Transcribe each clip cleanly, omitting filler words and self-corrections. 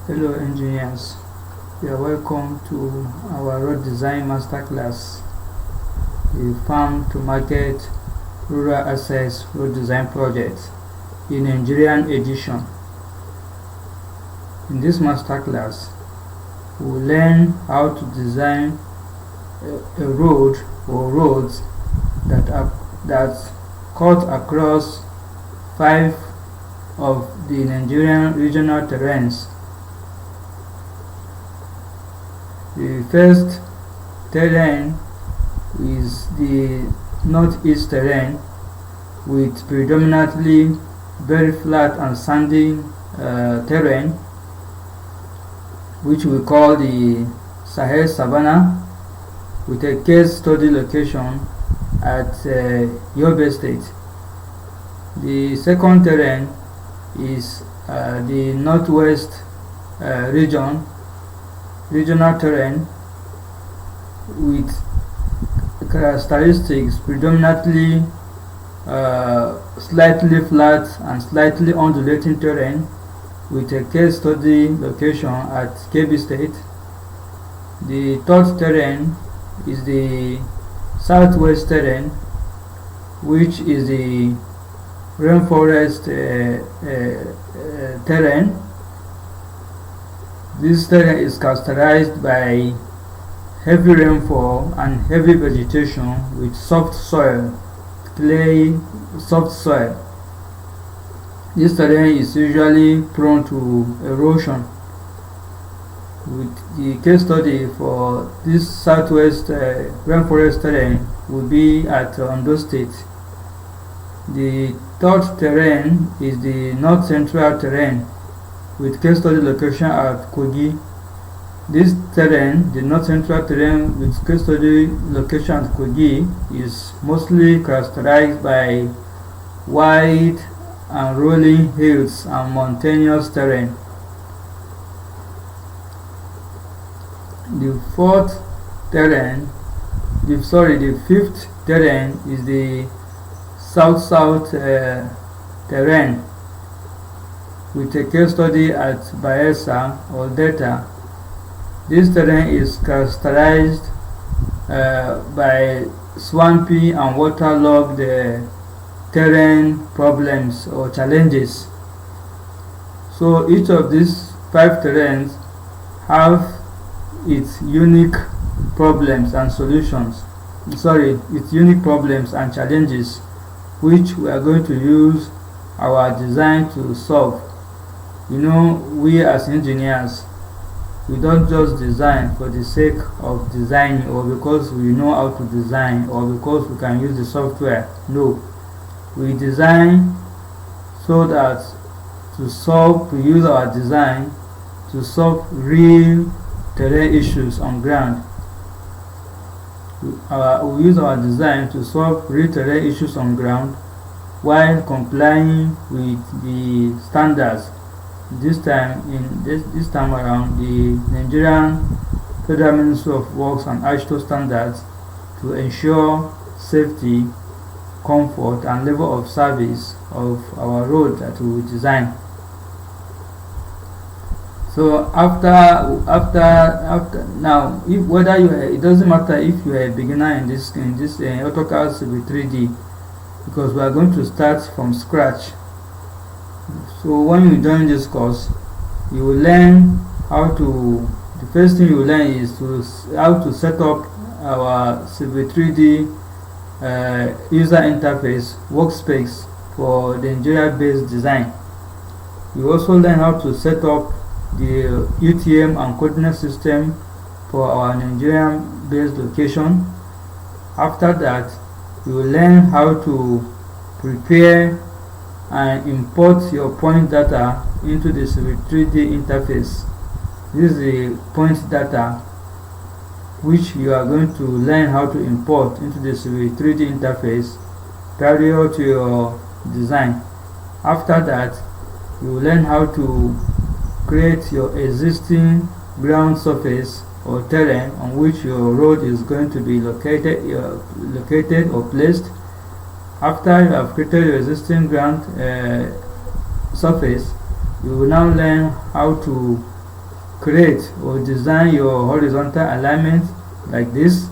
Hello engineers, you are welcome to our road design masterclass, the farm to market rural access road design project in Nigerian edition. In this masterclass, we will learn how to design a road or roads that cut across 5 of the Nigerian regional terrains. The first terrain is the northeast terrain with predominantly very flat and sandy terrain, which we call the Sahel Savannah, with a case study location at Yobe State. The second terrain is the northwest regional terrain with characteristics predominantly slightly flat and slightly undulating terrain, with a case study location at Kebbi State. The third terrain is the southwest terrain, which is the rainforest terrain. This terrain is characterized by heavy rainfall and heavy vegetation with soft soil, clay soft soil. This terrain is usually prone to erosion. With the case study for this southwest rainforest terrain will be at Ondo State. The third terrain is the north central terrain with case study location at Kogi. This terrain, the north central terrain with case study location at Kogi, is mostly characterized by wide and rolling hills and mountainous terrain. The fifth terrain is the south-south terrain with a case study at Bayelsa or Delta. This terrain is characterized by swampy and waterlogged terrain problems or challenges. So each of these 5 terrains have its unique problems and challenges, which we are going to use our design to solve. You know, we as engineers, we don't just design for the sake of designing or because we know how to design or because we can use the software. No, we design so that to use our design to solve real terrain issues on ground. We use our design to solve real terrain issues on ground while complying with the standards. This time around, the Nigerian Federal Ministry of Works and AutoCAD standards to ensure safety, comfort, and level of service of our road that we will design. So after now, it doesn't matter if you are a beginner in this AutoCAD Civil 3D, because we are going to start from scratch. So when you join this course, you will learn the first thing you will learn is how to set up our Civil 3D user interface Workspace for the Nigeria-based design. You also learn how to set up the UTM and coordinate system for our Nigerian-based location. After that, you will learn how to prepare and import your point data into the Civil 3D interface. This is the point data which you are going to learn how to import into the Civil 3D interface prior to your design. After that, you will learn how to create your existing ground surface or terrain on which your road is going to be located or placed. After you have created your existing ground surface, you will now learn how to create or design your horizontal alignment like this.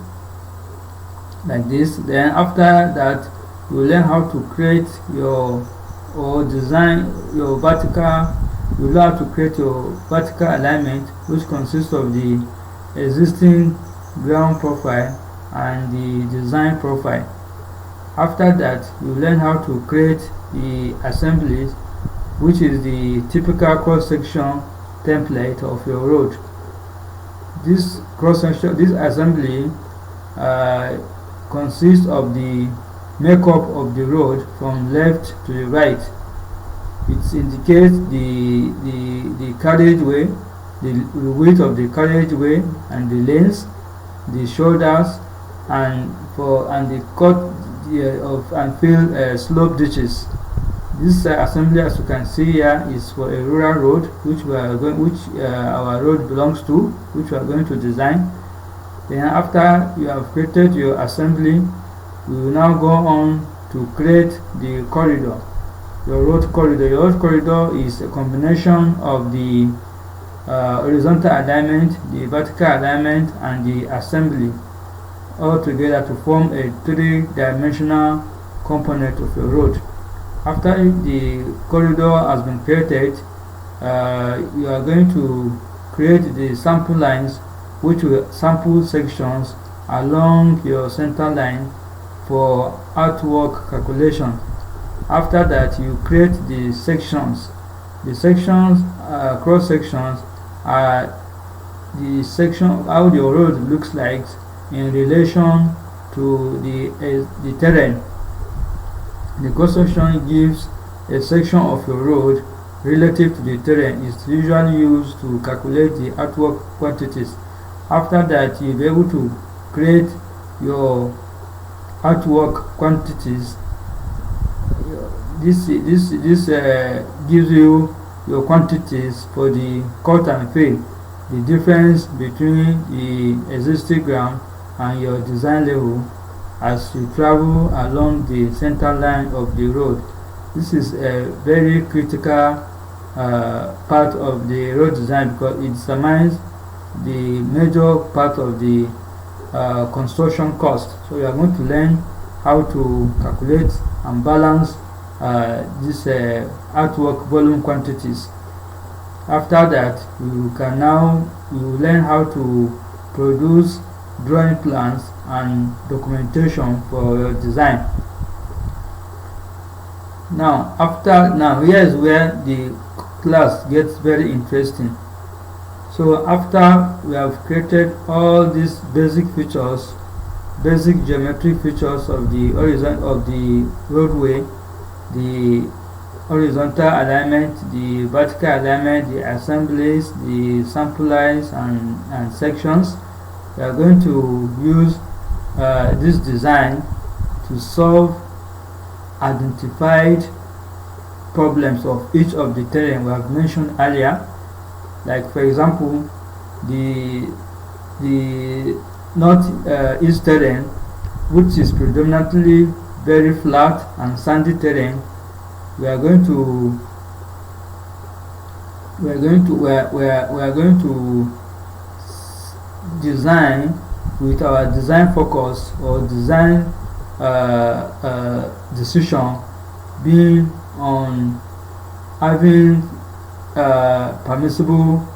Then after that, you learn how to create your or design your vertical. You learn how to create your vertical alignment, which consists of the existing ground profile and the design profile. After that, you learn how to create the assemblies, which is the typical cross-section template of your road. This assembly consists of the makeup of the road from left to the right. It indicates the carriageway, the width of the carriageway and the length, the shoulders, and the cut of and fill slope ditches. This assembly, as you can see here, is for a rural road, which our road belongs to, which we are going to design. Then after you have created your assembly, we will now go on to create the corridor, your road corridor. Your road corridor is a combination of the horizontal alignment, the vertical alignment, and the assembly all together to form a three-dimensional component of your road. After the corridor has been created, you are going to create the sample lines, which will sample sections along your center line for artwork calculation. After that, you create the sections. The sections, cross sections, are the section how your road looks like in relation to the terrain. The cross section gives a section of your road relative to the terrain. It's usually used to calculate the artwork quantities. After that, you'll be able to create your artwork quantities. This gives you your quantities for the cut and fill, the difference between the existing ground and your design level as you travel along the center line of the road. This is a very critical part of the road design because it determines the major part of the construction cost. So you are going to learn how to calculate and balance this artwork volume quantities. After that, you learn how to produce drawing plans and documentation for your design. Now here is where the class gets very interesting. So after we have created all these basic features, basic geometric features of the horizon of the roadway, the horizontal alignment, the vertical alignment, the assemblies, the sample lines and sections, we are going to use this design to solve identified problems of each of the terrain we have mentioned earlier. Like for example, the northeast terrain, which is predominantly very flat and sandy terrain, we are going to design with our design focus or design decision being on having permissible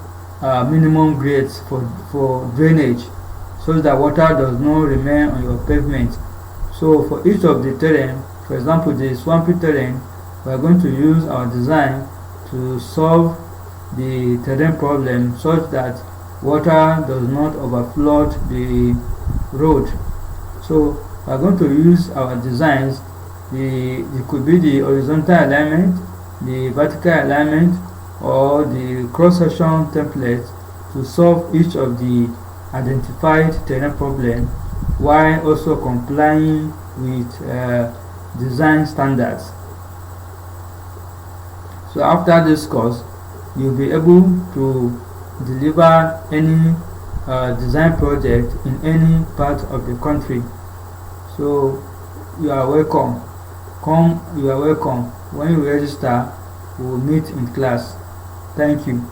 minimum grades for drainage, so that water does not remain on your pavement. So for each of the terrain, for example the swampy terrain, we are going to use our design to solve the terrain problem such that water does not overflood the road. So we are going to use our designs. It could be the horizontal alignment, the vertical alignment, or the cross-section template to solve each of the identified terrain problem while also complying with design standards. So after this course, you'll be able to deliver any design project in any part of the country. So you are welcome. You are welcome. When you register, we will meet in class. Thank you.